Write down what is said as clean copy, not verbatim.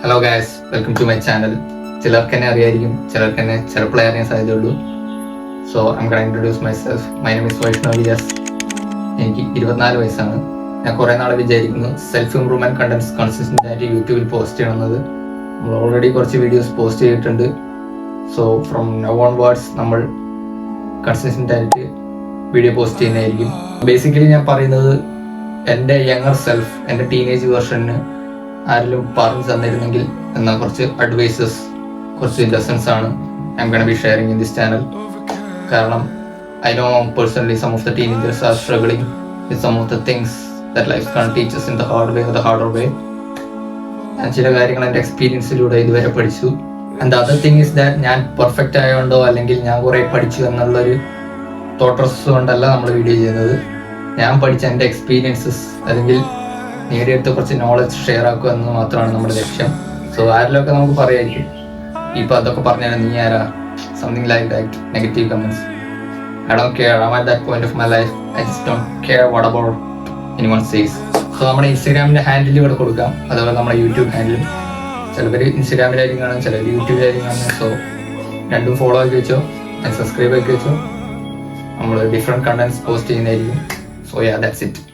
Hello guys, welcome to my channel. ചിലർക്ക് എന്നെ അറിയായിരിക്കും, ചിലർക്ക് എന്നെ ചെറുപ്പളെ അറിയാൻ സാധ്യതയുള്ളൂ. So I am gonna introduce myself. My name is Vaishnav S. എനിക്ക് 24 വയസ്സാണ്. ഞാൻ കുറേ നാൾ വിചാരിക്കുന്നു സെൽഫ് ഇംപ്രൂവ്മെൻറ്റ് കണ്ടൻസ് കൺസിസ്റ്റൻ്റ് ആയിട്ട് യൂട്യൂബിൽ പോസ്റ്റ് ചെയ്യണമെന്നത്. നമ്മൾ ഓൾറെഡി കുറച്ച് വീഡിയോസ് പോസ്റ്റ് ചെയ്തിട്ടുണ്ട്. സോ ഫ്രം നൗ ഓൺവേർഡ്സ് നമ്മൾ കൺസിസ്റ്റൻ്റ് ആയിട്ട് വീഡിയോ പോസ്റ്റ് ചെയ്യുന്നതായിരിക്കും. ബേസിക്കലി ഞാൻ പറയുന്നത് എൻ്റെ യങ്ങർ സെൽഫ്, എൻ്റെ ടീനേജ് വേർഷന് ആരെങ്കിലും പറഞ്ഞു തന്നിരുന്നെങ്കിൽ എന്ന കുറച്ച് അഡ്വൈസസ്, കുറച്ച് ലെസൺസ് ആണ് I am gonna be sharing in this channel. കാരണം I know personally some of the teenagers are struggling with some of the things that life can teach us in the hard way or the harder way. ഞാൻ ചില കാര്യങ്ങൾ എൻ്റെ എക്സ്പീരിയൻസിലൂടെ ഇതുവരെ പഠിച്ചു. And the other thing is that ഞാൻ perfect ആയതുകൊണ്ടോ അല്ലെങ്കിൽ ഞാൻ കുറേ പഠിച്ചു എന്നുള്ളൊരു തോട്ട് പ്രോസസ് കൊണ്ടല്ല നമ്മൾ വീഡിയോ ചെയ്യുന്നത്. ഞാൻ പഠിച്ച എൻ്റെ എക്സ്പീരിയൻസസ് അല്ലെങ്കിൽ നേടിയെടുത്ത കുറച്ച് നോളജ് ഷെയർ ആക്കുക എന്ന് മാത്രമാണ് നമ്മുടെ ലക്ഷ്യം. സോ ആരിലൊക്കെ നമുക്ക് പറയായിരിക്കും, ഇപ്പം അതൊക്കെ പറഞ്ഞാൽ നീ ആരാ, something like that negative comments. I don't care. I am at that point of my life. I just don't care what about anyone says. So നമ്മുടെ ഇൻസ്റ്റാഗ്രാമിൻ്റെ ഹാൻഡിൽ ഇവിടെ കൊടുക്കാം, അതുപോലെ നമ്മുടെ യൂട്യൂബ് ഹാൻഡിലും. ചിലവർ ഇൻസ്റ്റാഗ്രാമിലായിരിക്കും കാണും, ചിലവർ യൂട്യൂബിലായിരിക്കും കാണുന്നത്. സോ രണ്ടും ഫോളോ ആക്കി വെച്ചോ, സബ്സ്ക്രൈബ് ആക്കി വെച്ചോ. നമ്മൾ ഡിഫറെൻറ്റ് കണ്ടൻസ് പോസ്റ്റ് ചെയ്യുന്നതായിരിക്കും. So yeah, that's it.